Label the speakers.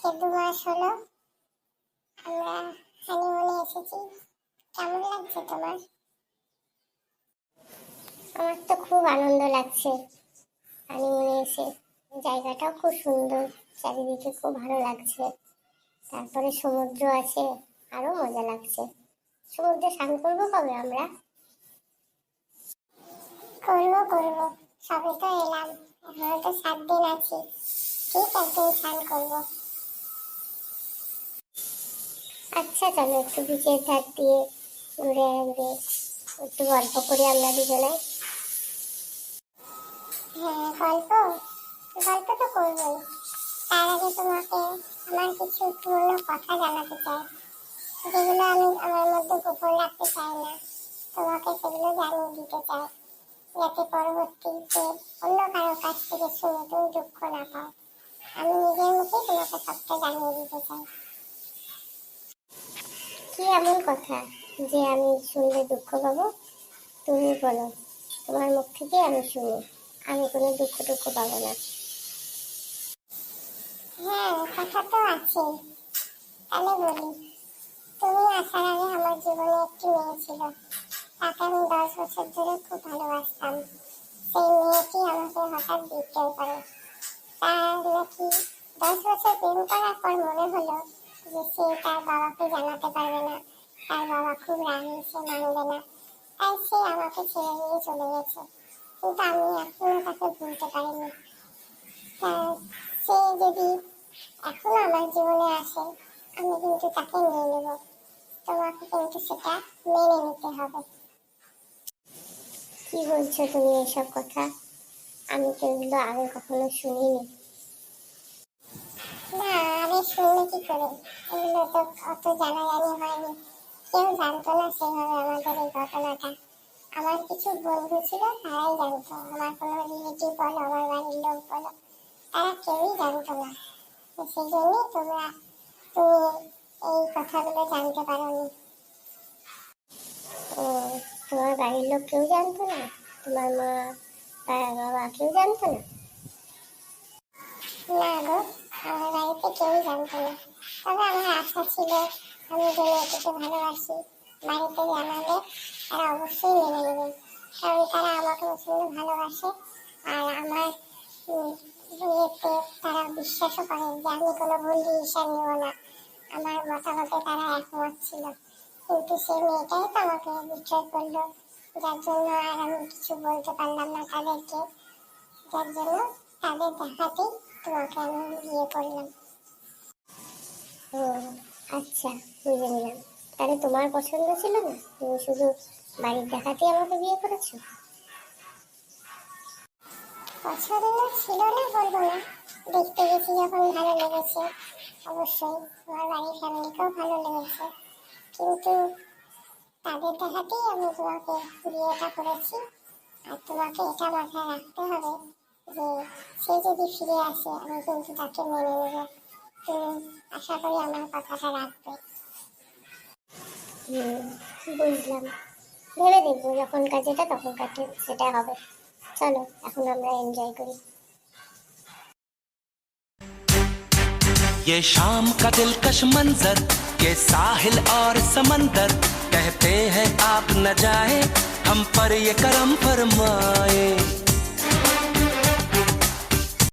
Speaker 1: আজকে 2 মাস হলো আমরা হানিমুনে এসেছি। কেমন লাগছে তোমার? আমার তো খুব আনন্দ লাগছে হানিমুনে এসে। জায়গাটাও খুব সুন্দর, চারিদিকে খুব ভালো লাগছে। তারপরে সমুদ্র আছে, আরো মজা লাগছে। সমুদ্রে স্নান করবো কবে আমরা? করবো সবে তো এলাম, এখনো তো 7 দিন আছে। ঠিক একদিন স্নান করবো। আচ্ছা চলো একটু বিচের ধার দিয়ে ঘুরে আসবে, একটু গল্প করি আমরা দুজনে। হ্যাঁ, গল্প গল্প তো করবোই। তার আগে তোমাকে আমার কিছু পুরনো কথা জানাতে চাই, যেগুলো আমি আমার মধ্যে গোপন রাখতে চাই না। তোমাকে সেগুলো জানিয়ে দিতে চাই, যাতে পরবর্তীতে অন্য কারোর কাছ থেকে শুনে তুমি দুঃখ না পাও। আমি নিজের মুখে তোমাকে সবটা জানিয়ে দিতে চাই। কি এমন কথা যে আমি শুনলে দুঃখ পাবো? তুমি বলো, তোমার মুখ থেকে আমি শুনি, আমি কোনো দুঃখ পাবো না। হ্যাঁ, কথা তো আছে, তাহলে বলি। তুমি আসার আগে আমার জীবনে একটি মেয়ে ছিল, তাকে আমি 10 বছর ধরে খুব ভালোবাসতাম। সেই মেয়েটি আমাকে হঠাৎ বিক্রয় করে। তার নাকি 10 বছর প্রেম করার পর মনে হলো যে সে তার বাবাকে জানাতে পারবে না, তার বাবা খুব রাগী, সে মানবে না, তাই সে আমাকে ছেড়ে দিয়ে চলে গেছে। কিন্তু আমি এখনো তাকে ভুলতে পারিনি। সে যদি এখনো আমার জীবনে আসে, আমি কিন্তু তাকে নিয়ে নেব। তোমাকে কিন্তু সেটা মেনে নিতে হবে। কি বলছো তুমি এসব কথা? আমি তো এগুলো আগে কখনো শুনিনি। না, আরে শুনলে কি করে? এগুলো তো অত জানাজানি হয়নি, কেউ জানতো না সেভাবে আমাদের এই ঘটনাটা। আমার কিছু বন্ধু ছিল, তারাই জানতো। আমার কোনো রিলেটিভ বলো, আমার বাড়ির লোক বলো, তারা কেউই জানতো না। সেই জন্যই তুমি এই কথাগুলো জানতে পারোনি। ও, তোমার বাড়ির লোক কেউ জানতো না? তোমার মা বা বাবা কেউ জানতো না? না গো, আমার বাড়িতে কেউই জানতো না। তবে আমার আশা ছিল, আমি যে মেয়েটিকে ভালোবাসি, বাড়িতে জানালে তারা অবশ্যই মেনে নেবে। কারণ তারা আমাকে প্রচন্ড ভালোবাসে, আর আমার বিয়েতে তারা বিশ্বাসও করে যে আমি কোনো ভুল ডিসিশন নেব না। আমার মতামতে তারা একমত ছিল। কিন্তু সেই মেয়েটাই তো আমাকে বিক্রয় করলো, যার জন্য আর আমি কিছু বলতে পারলাম না তাদেরকে। যার জন্য তাদের দেখাতেই তোমাকে আমি বিয়ে করলাম। ও আচ্ছা, বুঝে নিলাম। তাহলে তোমার পছন্দ ছিল না, তুমি শুধু বাড়ির দেখাতেই আমাকে বিয়ে করেছো? পছন্দ ছিল না বলবো না, দেখতে গেছি যখন ভালো লেগেছে। অবশ্যই আমার বাড়ির ফ্যামিলিকেও ভালো লেগেছে, কিন্তু তাদের দেখাতেই আমি তোমাকে বিয়েটা করেছি। আর তোমাকে এটা মাথায় রাখতে হবে যে সে যদি ফিরে আসে, আমি কিন্তু তাকে মেনে নেব। তুমি আশা করি আমার কথাটা রাখবে। বুঝলাম, ভেবে দেখবো, যখন কাজেটা তখন কাটে সেটা হবে। চলো এখন আমরা এনজয় করি।
Speaker 2: ये शाम का दिलकश मंजर, ये साहिल और समंदर, कहते हैं आप न जाए, हम पर ये करम फरमाए।